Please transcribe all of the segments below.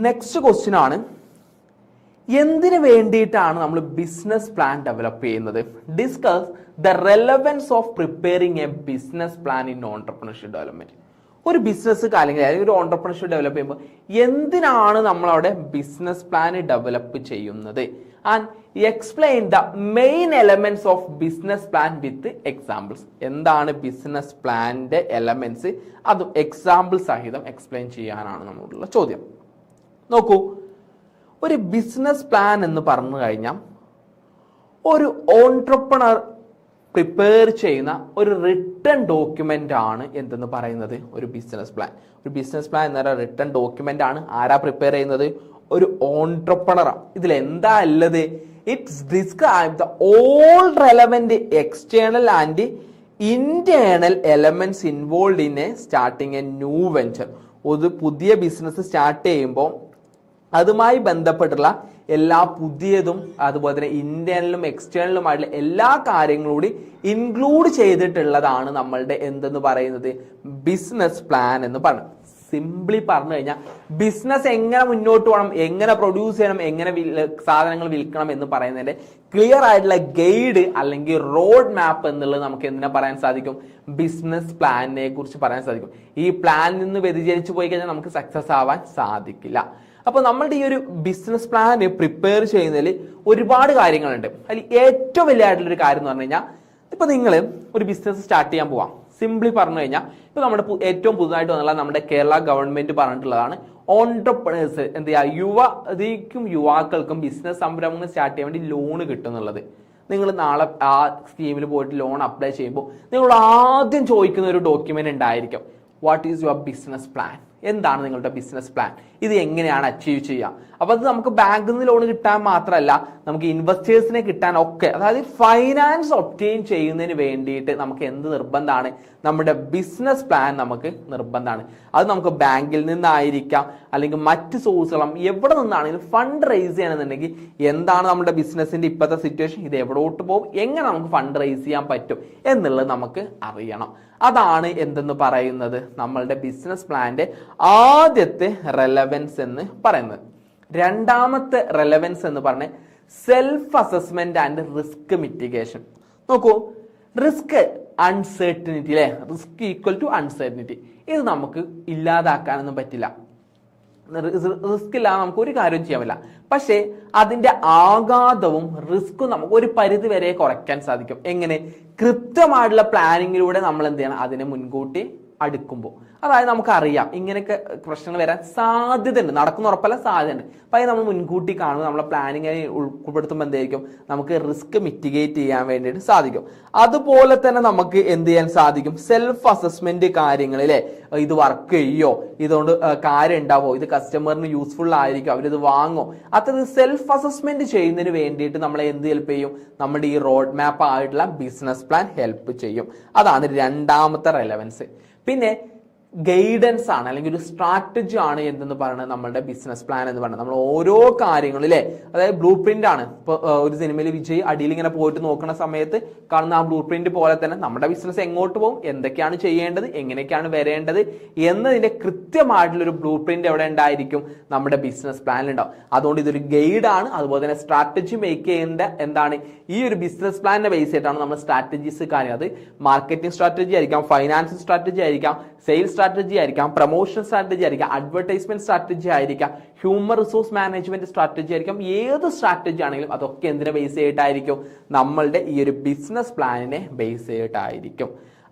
Next question ആണ്, എന്തിനു വേണ്ടിയിട്ടാണ് നമ്മൾ ബിസിനസ് പ്ലാൻ ഡെവലപ്പ് ചെയ്യുന്നത്? Discuss the relevance of preparing A business plan in entrepreneurship development. ഒരു ബിസിനസ് അല്ലെങ്കിൽ ഒരു ഓൺട്രപ്രണർഷിപ്പ് ഡെവലപ്പ് ചെയ്യുമ്പോൾ എന്തിനാണ് നമ്മളവിടെ ബിസിനസ് പ്ലാൻ ഡെവലപ്പ് ചെയ്യുന്നത്? And explain the main elements of business plan with examples. എന്താണ് ബിസിനസ് പ്ലാനിന്റെ എലമെന്റ്സ്, അതും എക്സാമ്പിൾ സഹിതം എക്സ്പ്ലെയിൻ ചെയ്യാനാണ് നമ്മളുള്ള ചോദ്യം. നോക്കൂ, ഒരു ബിസിനസ് പ്ലാൻ എന്ന് പറഞ്ഞു കഴിഞ്ഞാൽ ഒരു ഓൺട്രപ്രണർ പ്രിപ്പയർ ചെയ്യുന്ന ഒരു റിട്ടൺ ഡോക്യുമെന്റ് ആണ് എന്തെന്ന് പറയുന്നത് ഒരു ബിസിനസ് പ്ലാൻ. ഒരു ബിസിനസ് പ്ലാൻ എന്ന റിട്ടൺ ഡോക്യുമെന്റ് ആണ്. ആരാ പ്രിപ്പയർ ചെയ്യുന്നത്? ഒരു ഓൺട്രപ്രണറാണ്. ഇതിൽ എന്താ ഉള്ളത്? It's describe the all relevant external and internal elements involve in A starting A new venture. ഒരു പുതിയ ബിസിനസ് സ്റ്റാർട്ട് ചെയ്യുമ്പോൾ അതുമായി ബന്ധപ്പെട്ടുള്ള എല്ലാ പുതിയതും അതുപോലെ തന്നെ ഇന്റേണലും എക്സ്റ്റേണലുമായിട്ടുള്ള എല്ലാ കാര്യങ്ങളും കൂടി ഇൻക്ലൂഡ് ചെയ്തിട്ടുള്ളതാണ് നമ്മളുടെ എന്തെന്ന് പറയുന്നത് ബിസിനസ് പ്ലാൻ എന്ന് പറയുന്നത്. സിംപ്ലി പറഞ്ഞു കഴിഞ്ഞാൽ ബിസിനസ് എങ്ങനെ മുന്നോട്ട് പോകണം, എങ്ങനെ പ്രൊഡ്യൂസ് ചെയ്യണം, എങ്ങനെ സാധനങ്ങൾ വിൽക്കണം എന്ന് പറയുന്നതിന്റെ ക്ലിയർ ആയിട്ടുള്ള ഗൈഡ് അല്ലെങ്കിൽ റോഡ് മാപ്പ് എന്നുള്ളത് നമുക്ക് എന്തിനാ പറയാൻ സാധിക്കും? ബിസിനസ് പ്ലാനിനെ കുറിച്ച് പറയാൻ സാധിക്കും. ഈ പ്ലാനിൽ നിന്ന് വ്യതിചലിച്ചു പോയി കഴിഞ്ഞാൽ നമുക്ക് സക്സസ് ആവാൻ സാധിക്കില്ല. അപ്പൊ നമ്മളുടെ ഈ ഒരു ബിസിനസ് പ്ലാൻ പ്രിപ്പയർ ചെയ്യുന്നതിൽ ഒരുപാട് കാര്യങ്ങളുണ്ട്. അതിൽ ഏറ്റവും വലിയ ആയിട്ടുള്ള ഒരു കാര്യം എന്ന് പറഞ്ഞു കഴിഞ്ഞാൽ, ഇപ്പൊ നിങ്ങൾ ഒരു ബിസിനസ് സ്റ്റാർട്ട് ചെയ്യാൻ പോവാം. സിംപ്ലി പറഞ്ഞു കഴിഞ്ഞാൽ ഇപ്പൊ നമ്മുടെ ഏറ്റവും പുതുതായിട്ട് വന്നുള്ള നമ്മുടെ കേരള ഗവൺമെന്റ് പറഞ്ഞിട്ടുള്ളതാണ് ഓൺട്രപ്രണേഴ്സ് എന്ത് ചെയ്യുക, യുവാക്കൾക്കും ബിസിനസ് സംരംഭങ്ങൾ സ്റ്റാർട്ട് ചെയ്യാൻ വേണ്ടി ലോൺ കിട്ടുന്നുള്ളത്. നിങ്ങൾ നാളെ ആ സ്കീമിൽ പോയിട്ട് ലോൺ അപ്ലൈ ചെയ്യുമ്പോൾ നിങ്ങൾ ആദ്യം ചോദിക്കുന്ന ഒരു ഡോക്യുമെന്റ് ഉണ്ടായിരിക്കും, what is your business plan? എന്താണ് നിങ്ങളുടെ ബിസിനസ് പ്ലാൻ? ഇത് എങ്ങനെയാണ് അച്ചീവ് ചെയ്യുക? അപ്പൊ അത് നമുക്ക് ബാങ്കിൽ നിന്ന് ലോൺ കിട്ടാൻ മാത്രമല്ല, നമുക്ക് ഇൻവെസ്റ്റേഴ്സിനെ കിട്ടാൻ ഒക്കെ, അതായത് ഫൈനാൻസ് ഒബ്റ്റെയിൻ ചെയ്യുന്നതിന് വേണ്ടിയിട്ട് നമുക്ക് എന്ത് നിർബന്ധമാണ്? നമ്മുടെ ബിസിനസ് പ്ലാൻ നമുക്ക് നിർബന്ധമാണ്. അത് നമുക്ക് ബാങ്കിൽ നിന്നായിരിക്കാം അല്ലെങ്കിൽ മറ്റ് സോഴ്സുകളും എവിടെ നിന്നാണെങ്കിലും ഫണ്ട് റേസ് ചെയ്യണമെന്നുണ്ടെങ്കിൽ എന്താണ് നമ്മുടെ ബിസിനസിന്റെ ഇപ്പോഴത്തെ സിറ്റുവേഷൻ, ഇത് എവിടോട്ട് പോകും, എങ്ങനെ നമുക്ക് ഫണ്ട് റേസ് ചെയ്യാൻ പറ്റും എന്നുള്ളത് നമുക്ക് അറിയണം. അതാണ് എന്തെന്ന് പറയുന്നത് നമ്മളുടെ ബിസിനസ് പ്ലാന്റെ ആദ്യത്തെ റെലവൻസ് എന്ന് പറയുന്നത്. രണ്ടാമത്തെ റെലവൻസ് എന്ന് പറഞ്ഞ self assessment and risk mitigation. നോക്കൂ, റിസ്ക് അൺസെർട്ടനിറ്റി അല്ലെ, റിസ്ക് ഈക്വൽ ടു അൺസെർട്ടനിറ്റി. ഇത് നമുക്ക് ഇല്ലാതാക്കാനൊന്നും പറ്റില്ല. റിസ്ക് ഇല്ലാതെ നമുക്ക് ഒരു കാര്യവും ചെയ്യാൻ പറ്റില്ല. പക്ഷേ അതിന്റെ ആഘാതവും റിസ്ക്കും നമുക്ക് ഒരു പരിധി വരെ കുറയ്ക്കാൻ സാധിക്കും. എങ്ങനെ? കൃത്യമായിട്ടുള്ള പ്ലാനിങ്ങിലൂടെ നമ്മൾ എന്ത് ചെയ്യണം? അതിനെ മുൻകൂട്ടി അടുക്കുമ്പോൾ. അതായത് നമുക്കറിയാം ഇങ്ങനെയൊക്കെ പ്രശ്നങ്ങൾ വരാൻ സാധ്യതയുണ്ട്, നടക്കുന്ന ഉറപ്പല്ല, സാധ്യതയുണ്ട്. അപ്പൊ അത് നമ്മൾ മുൻകൂട്ടി കാണുമ്പോൾ നമ്മളെ പ്ലാനിങ് ഉൾപ്പെടുത്തുമ്പോൾ എന്തായിരിക്കും? നമുക്ക് റിസ്ക് മിറ്റിഗേറ്റ് ചെയ്യാൻ വേണ്ടിയിട്ട് സാധിക്കും. അതുപോലെ തന്നെ നമുക്ക് എന്ത് ചെയ്യാൻ സാധിക്കും? സെൽഫ് അസസ്മെന്റ് കാര്യങ്ങളിലെ ഇത് വർക്ക് ചെയ്യോ, ഇതുകൊണ്ട് കാര്യം ഉണ്ടാവോ, ഇത് കസ്റ്റമറിന് യൂസ്ഫുൾ ആയിരിക്കും, അവരിത് വാങ്ങോ, അത്ര സെൽഫ് അസസ്മെന്റ് ചെയ്യുന്നതിന് വേണ്ടിയിട്ട് നമ്മളെ എന്ത് ഹെൽപ്പ് ചെയ്യും? നമ്മുടെ ഈ റോഡ് മാപ്പ് ആയിട്ടുള്ള ബിസിനസ് പ്ലാൻ ഹെൽപ്പ് ചെയ്യും. അതാണ് രണ്ടാമത്തെ റെലവൻസ്. പിന്നെ ഗൈഡൻസ് ആണ് അല്ലെങ്കിൽ ഒരു സ്ട്രാറ്റജി ആണ് എന്തെന്ന് പറയുന്നത് നമ്മളുടെ ബിസിനസ് പ്ലാൻ എന്ന് പറയുന്നത്. നമ്മൾ ഓരോ കാര്യങ്ങളിലെ, അതായത് ബ്ലൂ പ്രിന്റ് ആണ്. ഇപ്പൊ ഒരു സിനിമയിൽ വിജയ് അടിയിൽ ഇങ്ങനെ പോയിട്ട് നോക്കുന്ന സമയത്ത് കാണുന്ന ആ ബ്ലൂ പ്രിന്റ് പോലെ തന്നെ നമ്മുടെ ബിസിനസ് എങ്ങോട്ട് പോകും, എന്തൊക്കെയാണ് ചെയ്യേണ്ടത്, എങ്ങനെയൊക്കെയാണ് വരേണ്ടത് എന്നതിന്റെ കൃത്യമായിട്ടുള്ള ഒരു ബ്ലൂ പ്രിന്റ് എവിടെ ഉണ്ടായിരിക്കും? നമ്മുടെ ബിസിനസ് പ്ലാനിൽ ഉണ്ടാവും. അതുകൊണ്ട് ഇതൊരു ഗൈഡാണ്. അതുപോലെ തന്നെ സ്ട്രാറ്റജി മേക്ക് ചെയ്യേണ്ട എന്താണ്? ഈ ഒരു ബിസിനസ് പ്ലാനിനെ ബേസ് ചെയ്തിട്ടാണ് നമ്മൾ സ്ട്രാറ്റജീസ് കാര്യം. അത് മാർക്കറ്റിംഗ് സ്ട്രാറ്റജി ആയിരിക്കാം, ഫൈനാൻസ് സ്ട്രാറ്റജി ആയിരിക്കാം, സെയിൽസ് സ്ട്രാറ്റജി ആയിരിക്കാം, പ്രൊമോഷൻ സ്ട്രാറ്റജി ആയിരിക്കാം, അഡ്വർടൈസ്മെന്റ് സ്ട്രാറ്റജി ആയിരിക്കാം, ഹ്യൂമൻ റിസോഴ്സ് മാനേജ്മെന്റ് സ്ട്രാറ്റജി ആയിരിക്കാം. ഏത് സ്ട്രാറ്റജി ആണെങ്കിലും അതൊക്കെ എന്തിനെ ബേസ് ചെയ്തിട്ടായിരിക്കും? നമ്മളുടെ ഈ ഒരു ബിസിനസ് പ്ലാനിനെ ബേസ് ചെയ്തിട്ടായിരിക്കും.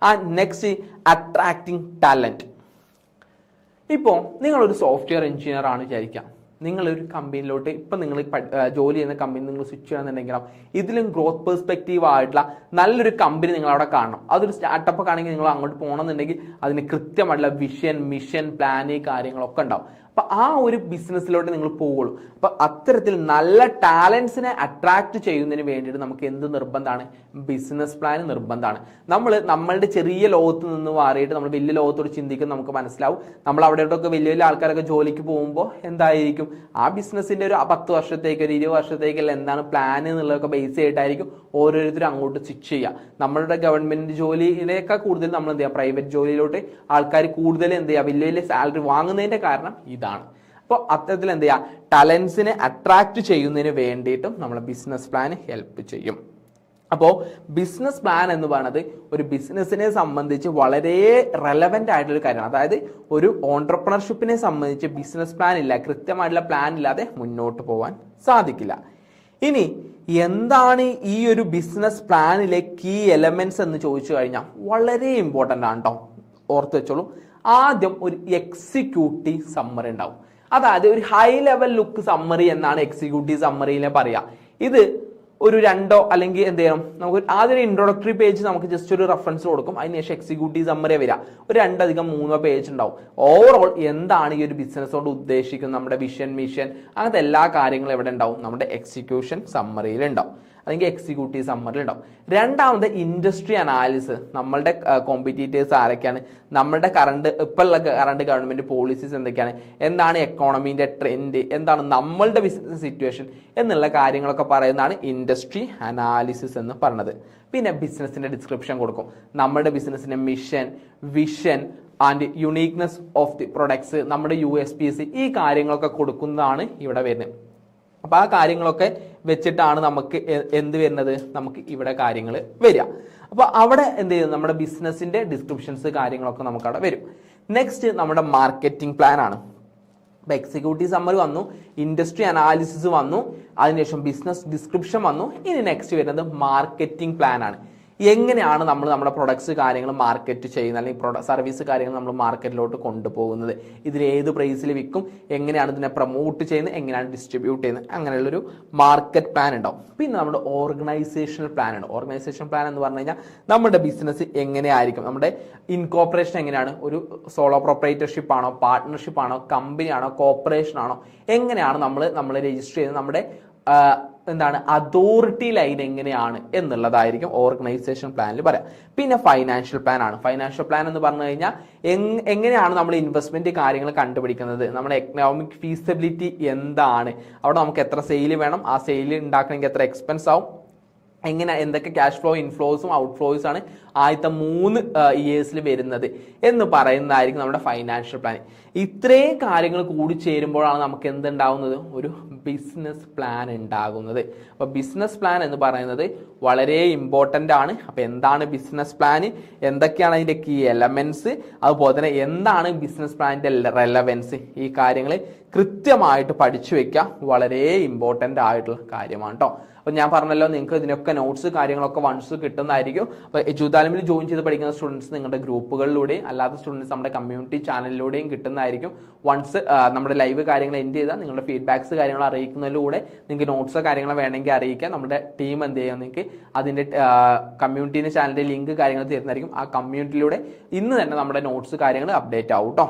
Next, attracting talent. ഇപ്പോൾ നിങ്ങളൊരു സോഫ്റ്റ്വെയർ എഞ്ചിനീയർ ആണ് വിചാരിക്കാം. നിങ്ങളൊരു കമ്പനിയിലോട്ട് ഇപ്പം നിങ്ങൾ ജോലി ചെയ്യുന്ന കമ്പനി നിങ്ങൾ സ്വിച്ച് ചെയ്യണമെന്നുണ്ടെങ്കിലും ഇതിലും ഗ്രോത്ത് പെർസ്പെക്റ്റീവ് ആയിട്ടുള്ള നല്ലൊരു കമ്പനി നിങ്ങൾ അവിടെ കാണണം. അതൊരു സ്റ്റാർട്ടപ്പ് ആണെങ്കിൽ നിങ്ങൾ അങ്ങോട്ട് പോകണമെന്നുണ്ടെങ്കിൽ അതിന് കൃത്യമായിട്ടുള്ള വിഷൻ, മിഷൻ, പ്ലാന് കാര്യങ്ങളൊക്കെ ഉണ്ടാവും. അപ്പൊ ആ ഒരു ബിസിനസ്സിലോട്ട് നിങ്ങൾ പോവുള്ളൂ. അപ്പൊ അത്തരത്തിൽ നല്ല ടാലൻസിനെ അട്രാക്ട് ചെയ്യുന്നതിന് വേണ്ടിയിട്ട് നമുക്ക് എന്ത് നിർബന്ധമാണ്? ബിസിനസ് പ്ലാൻ നിർബന്ധമാണ്. നമ്മളുടെ ചെറിയ ലോകത്ത് നിന്ന് മാറിയിട്ട് നമ്മൾ വലിയ ലോകത്തോട് ചിന്തിക്കുന്ന നമുക്ക് മനസ്സിലാവും. നമ്മൾ അവിടെയോട്ടൊക്കെ വലിയ വലിയ ആൾക്കാരൊക്കെ ജോലിക്ക് പോകുമ്പോൾ എന്തായിരിക്കും? ആ ബിസിനസിന്റെ ഒരു 10 വർഷത്തേക്ക്, ഒരു 20 വർഷത്തേക്കല്ല എന്താണ് പ്ലാൻ എന്നുള്ളതൊക്കെ ബേസ് ചെയ്തിട്ടായിരിക്കും ഓരോരുത്തരും അങ്ങോട്ട് സ്വിച്ച് ചെയ്യുക. നമ്മളുടെ ഗവൺമെന്റ് ജോലിയിലേക്കാൾ കൂടുതൽ നമ്മൾ എന്ത് ചെയ്യുക? പ്രൈവറ്റ് ജോലിയിലോട്ട് ആൾക്കാർ കൂടുതൽ എന്ത് ചെയ്യുക? വലിയ വലിയ സാലറി വാങ്ങുന്നതിന്റെ കാരണം ഇതാണ്. അപ്പോൾ അത്തരത്തിൽ എന്ത് ചെയ്യുക, ടാലൻസിനെ അട്രാക്ട് ചെയ്യുന്നതിന് വേണ്ടിയിട്ടും നമ്മളെ ബിസിനസ് പ്ലാൻ ഹെൽപ്പ് ചെയ്യും. അപ്പോൾ ബിസിനസ് പ്ലാൻ എന്ന് പറയുന്നത് ഒരു ബിസിനസ്സിനെ സംബന്ധിച്ച് വളരെ റെലവെന്റ് ആയിട്ടുള്ള ഒരു കാര്യമാണ്. അതായത് ഒരു ഓൺട്രപ്രണർഷിപ്പിനെ സംബന്ധിച്ച് ബിസിനസ് പ്ലാൻ ഇല്ല, കൃത്യമായിട്ടുള്ള പ്ലാൻ ഇല്ലാതെ മുന്നോട്ട് പോകാൻ സാധിക്കില്ല. ഇനി എന്താണ് ഈ ഒരു ബിസിനസ് പ്ലാനിലെ കീ എലമെന്റ്സ് എന്ന് ചോദിച്ചു കഴിഞ്ഞാൽ വളരെ ഇമ്പോർട്ടൻ്റ് ആണ് കേട്ടോ, ഓർത്ത് വെച്ചോളൂ. ആദ്യം ഒരു എക്സിക്യൂട്ടീവ് സമ്മറി ഉണ്ടാവും. അതായത് ഒരു ഹൈ ലെവൽ ലുക്ക് സമ്മറി എന്നാണ് എക്സിക്യൂട്ടീവ് സമ്മറിയിലെ പറയുക. ഇത് ഒരു 2 അല്ലെങ്കിൽ എന്ത് ചെയ്യണം, നമുക്ക് ആദ്യം ഇൻട്രോഡക്ടറി പേജ് നമുക്ക് ജസ്റ്റ് ഒരു റെഫറൻസ് കൊടുക്കും, അതിനുശേഷം എക്സിക്യൂട്ടീവ് സമ്മറി വരിക, ഒരു 2 അധികം 3 പേജ് ഉണ്ടാവും. ഓവറോൾ എന്താണ് ഈ ഒരു ബിസിനസ് കൊണ്ട് ഉദ്ദേശിക്കുന്നത്, നമ്മുടെ വിഷൻ മിഷൻ അങ്ങനത്തെ എല്ലാ കാര്യങ്ങളും എവിടെ ഉണ്ടാവും, നമ്മുടെ എക്സിക്യൂഷൻ സമ്മറിയിൽ ഉണ്ടാവും, അല്ലെങ്കിൽ എക്സിക്യൂട്ടീവ് സമ്മറിൽ ഉണ്ടാവും. രണ്ടാമത് ഇൻഡസ്ട്രി അനാലിസിസ്, നമ്മളുടെ കോമ്പറ്റീറ്റേഴ്സ് ആരൊക്കെയാണ്, നമ്മളുടെ ഇപ്പോഴുള്ള കറണ്ട് ഗവൺമെന്റ് പോളിസീസ് എന്തൊക്കെയാണ്, എന്താണ് എക്കോണമീന്റെ ട്രെൻഡ്, എന്താണ് നമ്മളുടെ ബിസിനസ് സിറ്റുവേഷൻ എന്നുള്ള കാര്യങ്ങളൊക്കെ പറയുന്നതാണ് ഇൻഡസ്ട്രി അനാലിസിസ് എന്ന് പറയുന്നത്. പിന്നെ ബിസിനസിന്റെ ഡിസ്ക്രിപ്ഷൻ കൊടുക്കും, നമ്മുടെ ബിസിനസിന്റെ mission, vision and uniqueness of the products, നമ്മുടെ USPs, ഈ കാര്യങ്ങളൊക്കെ കൊടുക്കുന്നതാണ് ഇവിടെ വരുന്നത്. അപ്പൊ ആ കാര്യങ്ങളൊക്കെ വെച്ചിട്ടാണ് നമുക്ക് എന്ത് വരുന്നത്, നമുക്ക് ഇവിടെ കാര്യങ്ങൾ വരിക. അപ്പൊ അവിടെ എന്ത് ചെയ്യും, നമ്മുടെ ബിസിനസിന്റെ ഡിസ്ക്രിപ്ഷൻസ് കാര്യങ്ങളൊക്കെ നമുക്ക് അവിടെ വരും. നെക്സ്റ്റ് നമ്മുടെ മാർക്കറ്റിംഗ് പ്ലാൻ ആണ്. ഇപ്പൊ എക്സിക്യൂട്ടീവ് സമ്മറി വന്നു, ഇൻഡസ്ട്രി അനാലിസിസ് വന്നു, അതിനുശേഷം ബിസിനസ് ഡിസ്ക്രിപ്ഷൻ വന്നു. ഇനി നെക്സ്റ്റ് വരുന്നത് മാർക്കറ്റിംഗ് പ്ലാൻ ആണ്. എങ്ങനെയാണ് നമ്മൾ നമ്മുടെ പ്രൊഡക്ട്സ് കാര്യങ്ങൾ മാർക്കറ്റ് ചെയ്യുന്നത്, അല്ലെങ്കിൽ സർവീസ് കാര്യങ്ങൾ നമ്മൾ മാർക്കറ്റിലോട്ട് കൊണ്ടുപോകുന്നത്, ഇതിൽ ഏത് പ്രൈസിൽ വിൽക്കും, എങ്ങനെയാണ് ഇതിനെ പ്രൊമോട്ട് ചെയ്യുന്നത്, എങ്ങനെയാണ് ഡിസ്ട്രിബ്യൂട്ട് ചെയ്യുന്നത്, അങ്ങനെയുള്ളൊരു മാർക്കറ്റ് പ്ലാൻ ഉണ്ടാവും. പിന്നെ നമ്മുടെ ഓർഗനൈസേഷണൽ പ്ലാൻ ഉണ്ട്. ഓർഗനൈസേഷൻ പ്ലാൻ എന്ന് പറഞ്ഞു കഴിഞ്ഞാൽ നമ്മുടെ ബിസിനസ് എങ്ങനെയായിരിക്കും, നമ്മുടെ ഇൻകോർപ്പറേഷൻ എങ്ങനെയാണ്, ഒരു സോളോ പ്രൊപ്പറേറ്റർഷിപ്പ് ആണോ, പാർട്ട്ണർഷിപ്പ് ആണോ, കമ്പനി ആണോ, കോർപ്പറേഷൻ ആണോ, എങ്ങനെയാണ് നമ്മൾ രജിസ്റ്റർ ചെയ്യുന്നത്, നമ്മുടെ എന്താണ് അതോറിറ്റി ലൈൻ എങ്ങനെയാണ് എന്നുള്ളതായിരിക്കും ഓർഗനൈസേഷൻ പ്ലാനിൽ പറയാം. പിന്നെ ഫൈനാൻഷ്യൽ പ്ലാൻ ആണ്. ഫൈനാൻഷ്യൽ പ്ലാൻ എന്ന് പറഞ്ഞു കഴിഞ്ഞാൽ എങ്ങനെയാണ് നമ്മൾ ഇൻവെസ്റ്റ്മെന്റ് കാര്യങ്ങൾ കണ്ടുപിടിക്കുന്നത്, നമ്മുടെ എക്കണോമിക് ഫീസിബിലിറ്റി എന്താണ്, അവിടെ നമുക്ക് എത്ര സെയിൽ വേണം, ആ സെയിൽ ഉണ്ടാക്കണമെങ്കിൽ എത്ര എക്സ്പെൻസ് ആവും, എന്തൊക്കെ ക്യാഷ് ഫ്ലോ ഇൻഫ്ലോസും ഔട്ട്ഫ്ലോസും ആണ് ആദ്യത്തെ 3 ഇയേഴ്സിൽ വരുന്നത് എന്ന് പറയുന്നതായിരിക്കും നമ്മുടെ ഫൈനാൻഷ്യൽ പ്ലാൻ. ഇത്രയും കാര്യങ്ങൾ കൂടി ചേരുമ്പോഴാണ് നമുക്ക് എന്തുണ്ടാവുന്നത്, ഒരു ബിസിനസ് പ്ലാൻ ഉണ്ടാകുന്നത്. അപ്പോൾ ബിസിനസ് പ്ലാൻ എന്ന് പറയുന്നത് വളരെ ഇമ്പോർട്ടൻ്റ് ആണ്. അപ്പോൾ എന്താണ് ബിസിനസ് പ്ലാൻ, എന്തൊക്കെയാണ് അതിൻ്റെ കീ എലമെന്റ്സ്, അതുപോലെ തന്നെ എന്താണ് ബിസിനസ് പ്ലാനിന്റെ റെലവൻസ്, ഈ കാര്യങ്ങൾ കൃത്യമായിട്ട് പഠിച്ചു വെക്കുക, വളരെ ഇമ്പോർട്ടൻ്റ് ആയിട്ടുള്ള കാര്യമാണ് കേട്ടോ. അപ്പോൾ ഞാൻ പറഞ്ഞല്ലോ, നിങ്ങൾക്ക് ഇതിനൊക്കെ നോട്ട്സ് കാര്യങ്ങളൊക്കെ വൺസ് കിട്ടുന്നതായിരിക്കും. അപ്പോൾ എജുതാലമിൽ ജോയിൻ ചെയ്ത് പഠിക്കുന്ന സ്റ്റുഡൻസ് നിങ്ങളുടെ ഗ്രൂപ്പുകളിലൂടെയും അല്ലാത്ത സ്റ്റുഡൻസ് നമ്മുടെ കമ്മ്യൂണിറ്റി ചാനലിലൂടെയും കിട്ടുന്നതായിരിക്കും. വൺസ് നമ്മുടെ ലൈവ് കാര്യങ്ങൾ എൻഡ് ചെയ്താൽ നിങ്ങളുടെ ഫീഡ്ബാക്സ് കാര്യങ്ങൾ അറിയിക്കുന്നതിലൂടെ നിങ്ങൾക്ക് നോട്ട്സോ കാര്യങ്ങളോ വേണമെങ്കിൽ അറിയിക്കാം. നമ്മുടെ ടീം എന്ത് ചെയ്യാം, നിങ്ങൾക്ക് അതിൻ്റെ കമ്മ്യൂണിറ്റീൻ്റെ ചാനലിൻ്റെ ലിങ്ക് കാര്യങ്ങൾ തരുന്നതായിരിക്കും. ആ കമ്മ്യൂണിറ്റിയിലൂടെ ഇന്ന് തന്നെ നമ്മുടെ നോട്ട്സ് കാര്യങ്ങൾ അപ്ഡേറ്റ് ആവും കേട്ടോ.